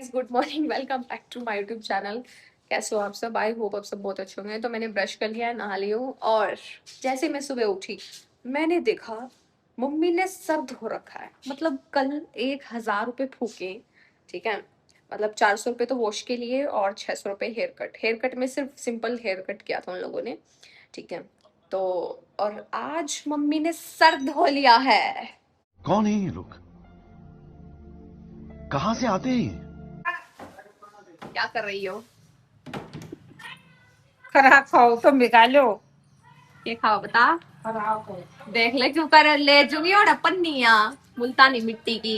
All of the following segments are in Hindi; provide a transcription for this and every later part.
Good morning, welcome back to my YouTube channel. कैसे हो आप सब? आई होप आप सब बहुत अच्छे होंगे। तो मैंने ब्रश कर लिया है, नहा ली हूँ और जैसे मैं सुबह उठी मैंने देखा मम्मी ने सर धो रखा है। मतलब कल 1,000 रुपये फूके, ठीक है। मतलब 400 रुपये तो वॉश के लिए और 600 रुपये हेयर कट में सिर्फ सिंपल हेयर कट किया था उन लोगों ने, ठीक है। तो और आज मम्मी ने सर धो लिया है। कौन है ये लोग? कहां से आते हैं ये? क्या कर रही हो? खराब खाओ तो निकालो। ये खाओ बता। खराब खाओ। देख ले क्यों कर ले जूंगी और पन्निया मुल्तानी मिट्टी की।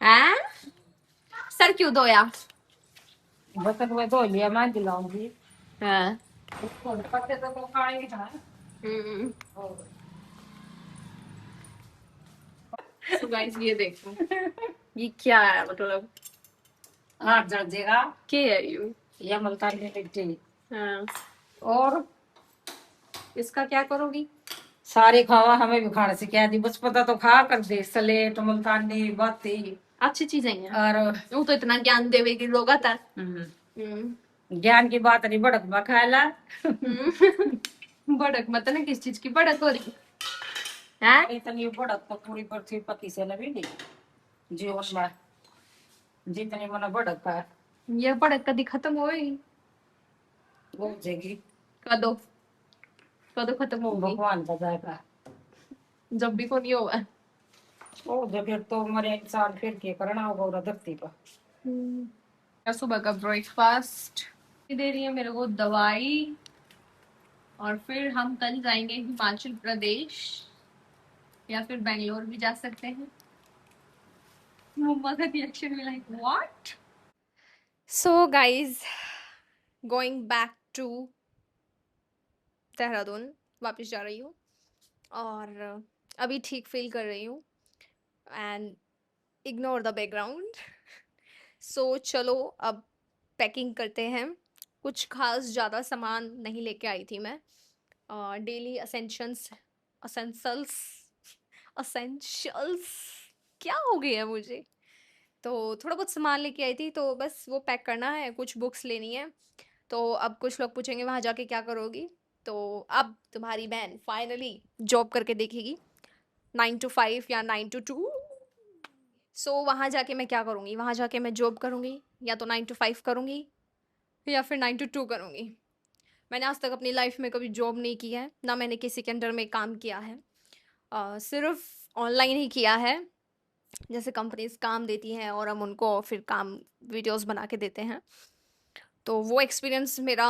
हैं? सर क्यों धोया? बर्तन में धो लिया, मैं दिलाऊंगी। हाँ। पत्ते तो खाएंगे ना। हम्म। So guys, ये देखो, ये क्या है मतलब? हाथ जल जाएगा। क्या है ये? ये मुल्तानी मिट्टी। हाँ। और इसका क्या करोगी? सारे खावा, हमें भी खाने से क्या दी, बस पता तो खा कर दे। सलेट मुल्तानी बाती अच्छी चीजें हैं और वो तो इतना ज्ञान देवे की लोग आता है। ज्ञान की बात नहीं, बड़क में खाला। बड़क मत ना, किस चीज की बड़क हो रही है? इतनी बड़क तो पूरी पृथ्वी पति से न भी नहीं जीवन में, जितनी मन बड़क है ये बड़क कभी खत्म होगी? वो जाएगी। कदो कदो खत्म होगी? भगवान का जाएगा। जब भी को नहीं होगा। ओ जब फिर तो मरे इंसान फिर के करना होगा उधर धरती पर। सुबह का ब्रेकफास्ट दे रही है मेरे को दवाई, और फिर हम कल जाएंगे हिमाचल प्रदेश या फिर बेंगलोर भी जा सकते हैं। मम्मा का रिएक्शन भी like what. So guys, going back to Dehradun, वापस जा रही हूँ और अभी ठीक फील कर रही हूँ। And ignore the background. So चलो अब पैकिंग करते हैं। कुछ खास ज़्यादा सामान नहीं लेके आई थी मैं। डेली असेंशल्स असेंशियल्स क्या हो गया मुझे? तो थोड़ा बहुत सामान लेके आई थी, तो बस वो पैक करना है। कुछ बुक्स लेनी है। तो अब कुछ लोग पूछेंगे वहाँ जाके क्या करोगी? तो अब तुम्हारी बहन फाइनली जॉब करके देखेगी, 9 to 5 या 9 to 2। सो वहाँ जाके मैं क्या करूँगी? वहाँ जाके मैं जॉब करूँगी, या तो 9 to 5 करूँगी या फिर 9 to 2 करूँगी। मैंने आज तक अपनी लाइफ में कभी जॉब नहीं की है, ना मैंने किसी के अंडर में काम किया है। सिर्फ ऑनलाइन ही किया है। जैसे कंपनीज काम देती हैं और हम उनको फिर काम वीडियोस बना के देते हैं। तो वो एक्सपीरियंस मेरा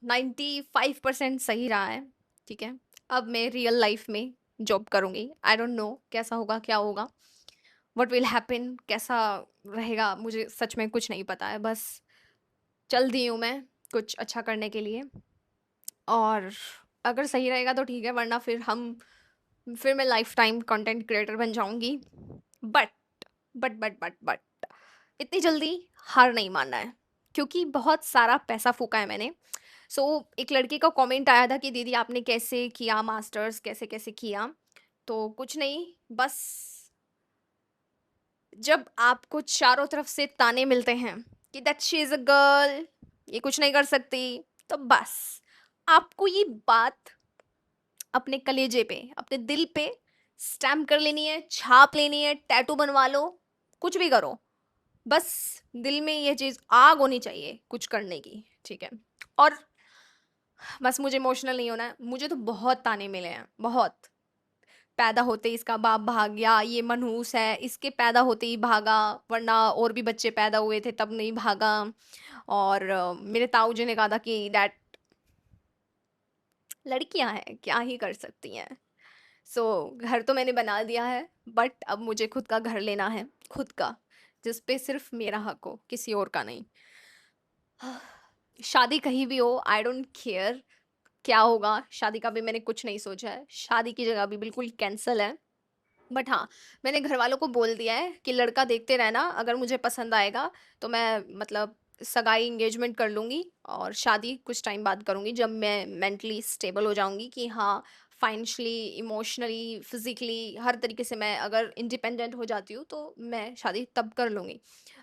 95% सही रहा है, ठीक है। अब मैं रियल लाइफ में जॉब करूँगी। आई डोंट नो कैसा होगा, क्या होगा, व्हाट विल हैपन, कैसा रहेगा, मुझे सच में कुछ नहीं पता है। बस चल दी हूँ मैं कुछ अच्छा करने के लिए, और अगर सही रहेगा तो ठीक है, वरना फिर मैं लाइफ टाइम कंटेंट क्रिएटर बन जाऊंगी। बट बट इतनी जल्दी हार नहीं मानना है, क्योंकि बहुत सारा पैसा फूका है मैंने। सो एक लड़के का कमेंट आया था कि दीदी आपने कैसे किया मास्टर्स, कैसे कैसे किया? तो कुछ नहीं, बस जब आपको चारों तरफ से ताने मिलते हैं कि that she is a girl, ये कुछ नहीं कर सकती, तो बस आपको ये बात अपने कलेजे पे, अपने दिल पे स्टैम्प कर लेनी है, छाप लेनी है, टैटू बनवा लो, कुछ भी करो। बस दिल में ये चीज़ आग होनी चाहिए कुछ करने की, ठीक है। और बस मुझे इमोशनल नहीं होना है। मुझे तो बहुत ताने मिले हैं, बहुत। पैदा होते ही इसका बाप भाग गया, ये मनहूस है, इसके पैदा होते ही भागा, वरना और भी बच्चे पैदा हुए थे तब नहीं भागा। और मेरे ताऊ जी ने कहा था कि डैड, लड़कियां हैं क्या ही कर सकती हैं। सो घर तो मैंने बना दिया है, बट अब मुझे खुद का घर लेना है, खुद का, जिस पे सिर्फ मेरा हक हो, किसी और का नहीं। शादी कहीं भी हो, आई डोंट केयर क्या होगा। शादी का भी मैंने कुछ नहीं सोचा है, शादी की जगह भी बिल्कुल कैंसिल है। बट हाँ, मैंने घर वालों को बोल दिया है कि लड़का देखते रहना, अगर मुझे पसंद आएगा तो मैं मतलब सगाई इंगेजमेंट कर लूँगी और शादी कुछ टाइम बाद करूँगी, जब मैं मेंटली स्टेबल हो जाऊँगी कि हाँ, फाइनेंशियली, इमोशनली, फिजिकली, हर तरीके से मैं अगर इंडिपेंडेंट हो जाती हूँ तो मैं शादी तब कर लूँगी।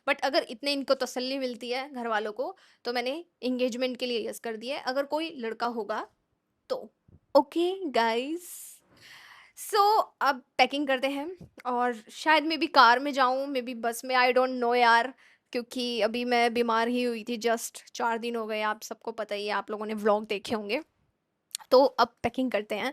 बट अगर इतने इनको तसल्ली मिलती है घर वालों को, तो मैंने एंगेजमेंट के लिए यस कर दिया है, अगर कोई लड़का होगा तो। ओके गाइस, सो अब पैकिंग करते हैं, और शायद मैं भी कार में जाऊं, मे बी बस में, आई डोंट नो यार, क्योंकि अभी मैं बीमार ही हुई थी, जस्ट 4 दिन हो गए, आप सबको पता ही है, आप लोगों ने व्लॉग देखे होंगे। तो अब पैकिंग करते हैं,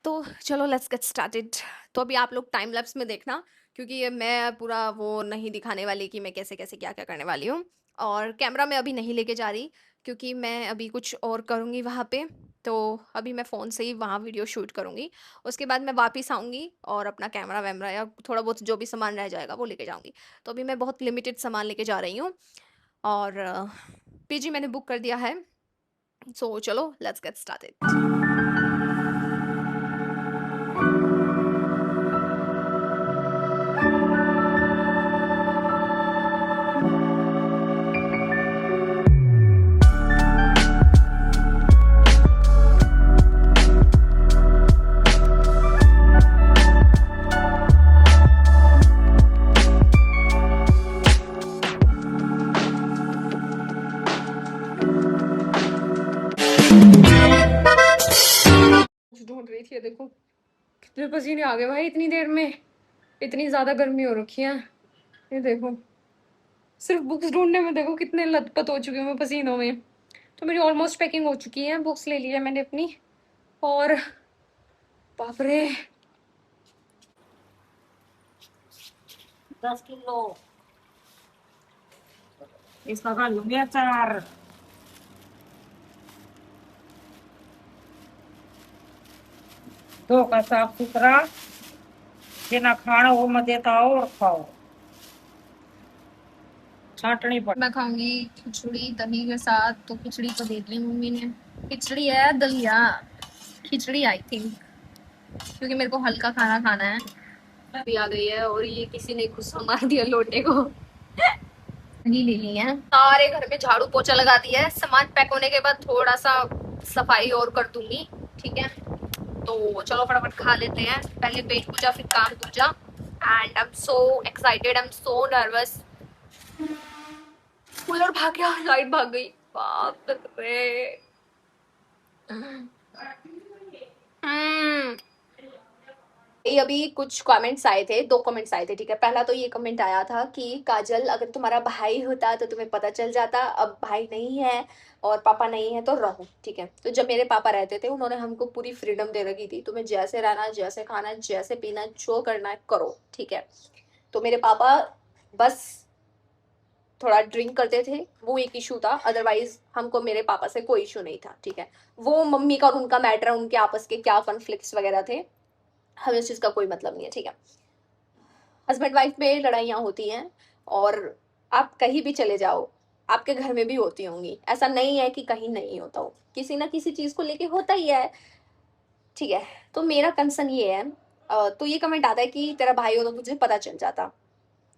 तो चलो लेट्स गेट स्टार्टेड। तो अभी आप लोग टाइम लैप्स में देखना, क्योंकि ये मैं पूरा वो नहीं दिखाने वाली कि मैं कैसे कैसे क्या क्या करने वाली हूँ, और कैमरा मैं अभी नहीं लेके जा रही, क्योंकि मैं अभी कुछ और करूँगी वहाँ पे। तो अभी मैं फ़ोन से ही वहाँ वीडियो शूट करूँगी, उसके बाद मैं वापस आऊँगी और अपना कैमरा वैमरा या थोड़ा बहुत जो भी सामान रह जाएगा वो लेके जाऊँगी। तो अभी मैं बहुत लिमिटेड सामान लेके जा रही हूँ, और पीजी मैंने बुक कर दिया है। सो चलो लेट्स गेट स्टार्टेड। ढूंढ रही थी, ये देखो कितने पसीने आ गए भाई इतनी देर में, इतनी ज्यादा गर्मी हो रखी है। ये देखो, सिर्फ बुक्स ढूंढने में देखो कितने लथपथ हो चुकी हूँ मैं पसीनों में। तो मेरी ऑलमोस्ट पैकिंग हो चुकी है, बुक्स ले ली है मैंने अपनी, और बाप रे 10 किलो इसका खा लूंगी अचार। धो का साफ सुथरा, जिना खाना वो मत देता हो और खाओ, छांटनी पड़। मैं खाऊंगी खिचड़ी दही के साथ, तो खिचड़ी तो दे दी मम्मी ने। खिचड़ी है दलिया, खिचड़ी आई थिंक, क्योंकि मेरे को हल्का खाना खाना है। अभी आ गई है, और ये किसी ने गुस्सा मार दिया लोटे को। नहीं ले ली है, सारे घर में झाड़ू पोछा लगा दिया है, सामान पैक होने के बाद थोड़ा सा सफाई और कर दूंगी, ठीक है। तो चलो फटाफट खा लेते हैं, पहले पेट पूजा फिर काम पूजा। And I am so excited, I am so nervous. Cooler भाग गया, लाइट भाग गई, बाप रे। हम्म, ये अभी कुछ कमेंट्स आए थे, 2 कमेंट्स आए थे, ठीक है। पहला तो ये कमेंट आया था कि काजल अगर तुम्हारा भाई होता तो तुम्हें पता चल जाता, अब भाई नहीं है और पापा नहीं है तो रहो, ठीक है। तो जब मेरे पापा रहते थे उन्होंने हमको पूरी फ्रीडम दे रखी थी, तुम्हें जैसे रहना, जैसे खाना, जैसे पीना, जो करना है करो, ठीक है। तो मेरे पापा बस थोड़ा ड्रिंक करते थे, वो एक इशू था, अदरवाइज हमको मेरे पापा से कोई इशू नहीं था, ठीक है। वो मम्मी का और उनका मैटर है, उनके आपस के क्या कॉन्फ्लिक्ट्स वगैरह थे, हमें उस चीज़ का कोई मतलब नहीं है, ठीक है। हस्बैंड वाइफ में लड़ाइयाँ होती हैं, और आप कहीं भी चले जाओ, आपके घर में भी होती होंगी, ऐसा नहीं है कि कहीं नहीं होता हो, किसी ना किसी चीज़ को लेके होता ही है, ठीक है। तो मेरा कंसर्न ये है, तो ये कमेंट आता है कि तेरा भाई होता तो तुझे पता चल जाता।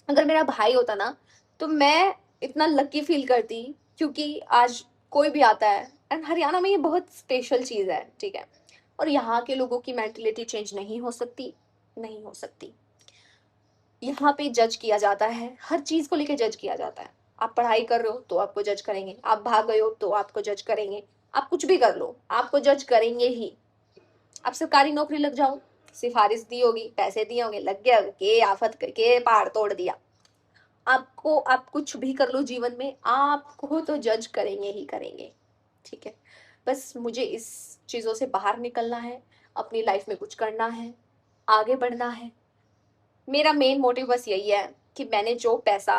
अगर मेरा भाई होता ना, तो मैं इतना लकी फील करती, क्योंकि आज कोई भी आता है, एंड हरियाणा में ये बहुत स्पेशल चीज़ है, ठीक है। और यहाँ के लोगों की मेंटलिटी चेंज नहीं हो सकती, नहीं हो सकती। यहाँ पे जज किया जाता है, हर चीज़ को लेके जज किया जाता है। आप पढ़ाई कर रहे हो तो आपको जज करेंगे, आप भाग गए हो तो आपको जज करेंगे, आप कुछ भी कर लो आपको जज करेंगे ही। आप सरकारी नौकरी लग जाओ, सिफारिश दी होगी, पैसे दिए होंगे, लग गया के आफत के पहाड़ तोड़ दिया। आपको, आप कुछ भी कर लो जीवन में, आपको तो जज करेंगे ही करेंगे, ठीक है। बस मुझे इस चीज़ों से बाहर निकलना है, अपनी लाइफ में कुछ करना है, आगे बढ़ना है। मेरा मेन मोटिव बस यही है कि मैंने जो पैसा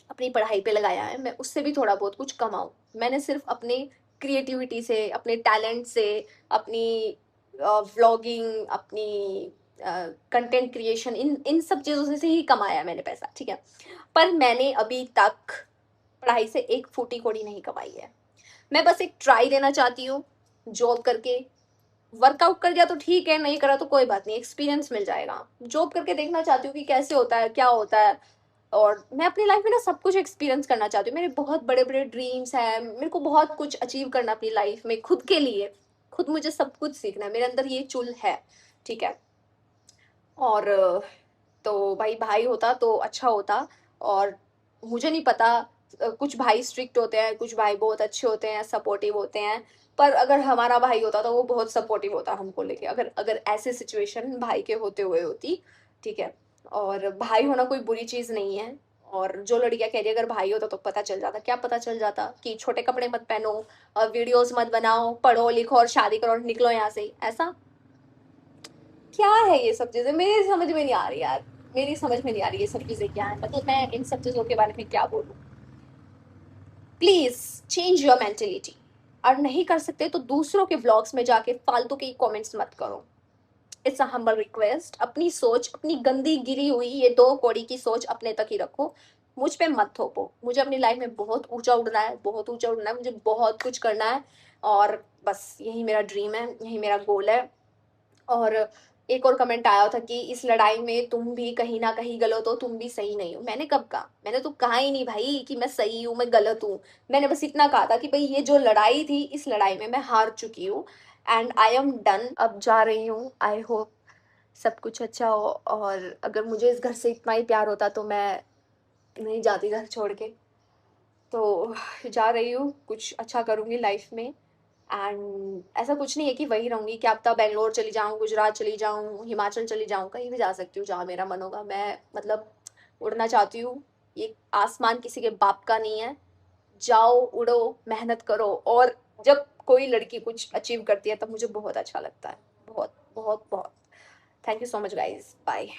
अपनी पढ़ाई पे लगाया है, मैं उससे भी थोड़ा बहुत कुछ कमाऊं। मैंने सिर्फ अपने क्रिएटिविटी से, अपने टैलेंट से, अपनी व्लॉगिंग, अपनी कंटेंट क्रिएशन, इन इन सब चीज़ों से ही कमाया है मैंने पैसा, ठीक है। पर मैंने अभी तक पढ़ाई से एक फूटी कौड़ी नहीं कमाई है। मैं बस एक ट्राई देना चाहती हूँ, जॉब करके, वर्कआउट कर गया तो ठीक है, नहीं करा तो कोई बात नहीं, एक्सपीरियंस मिल जाएगा। जॉब करके देखना चाहती हूँ कि कैसे होता है, क्या होता है। और मैं अपनी लाइफ में ना सब कुछ एक्सपीरियंस करना चाहती हूँ, मेरे बहुत बड़े बड़े ड्रीम्स हैं, मेरे को बहुत कुछ अचीव करना अपनी लाइफ में, खुद के लिए, खुद मुझे सब कुछ सीखना है, मेरे अंदर ये चुल है, ठीक है। और तो भाई भाई होता तो अच्छा होता, और मुझे नहीं पता, कुछ भाई स्ट्रिक्ट होते हैं, कुछ भाई बहुत अच्छे होते हैं, सपोर्टिव होते हैं। पर अगर हमारा भाई होता तो वो बहुत सपोर्टिव होता हमको लेके, अगर अगर ऐसे सिचुएशन भाई के होते हुए होती। ठीक है। और भाई होना कोई बुरी चीज़ नहीं है। और जो लड़कियां कह रही है अगर भाई होता तो पता चल जाता, क्या पता चल जाता कि छोटे कपड़े मत पहनो और वीडियोस मत बनाओ, पढ़ो लिखो और शादी करो और निकलो यहाँ से, ऐसा क्या है ये सब चीजें, मेरी समझ में नहीं आ रही यार। मेरी समझ में नहीं आ रही ये सब चीजें क्या है, मतलब मैं इन सब चीजों के बारे में क्या बोलूं। Please change your mentality. और नहीं कर सकते तो दूसरों के ब्लॉग्स में जाके फालतू के कमेंट्स मत करो। It's a humble request. अपनी सोच, अपनी गंदी गिरी हुई ये दो कौड़ी की सोच अपने तक ही रखो, मुझ पे मत थोपो। मुझे अपनी लाइफ में बहुत ऊंचा उड़ना है, बहुत ऊंचा उड़ना है, मुझे बहुत कुछ करना है। और बस यही मेरा ड्रीम है, यही मेरा गोल है। और एक और कमेंट आया था कि इस लड़ाई में तुम भी कहीं ना कहीं गलत हो, तुम भी सही नहीं हो। मैंने कब कहा? मैंने तो कहा ही नहीं भाई कि मैं सही हूँ मैं गलत हूँ। मैंने बस इतना कहा था कि भाई ये जो लड़ाई थी, इस लड़ाई में मैं हार चुकी हूँ एंड आई एम डन, अब जा रही हूँ। आई होप सब कुछ अच्छा हो। और अगर मुझे इस घर से इतना ही प्यार होता तो मैं नहीं जाती घर छोड़ के। तो जा रही हूँ, कुछ अच्छा करूँगी लाइफ में। एंड ऐसा कुछ नहीं है कि वहीं रहूंगी, क्या पता बेंगलोर चली जाऊं, गुजरात चली जाऊं, हिमाचल चली जाऊं, कहीं भी जा सकती हूँ जहाँ मेरा मन होगा। मैं मतलब उड़ना चाहती हूँ। ये आसमान किसी के बाप का नहीं है। जाओ उड़ो, मेहनत करो। और जब कोई लड़की कुछ अचीव करती है तब मुझे बहुत अच्छा लगता है, बहुत बहुत बहुत। Thank you so much guys, bye.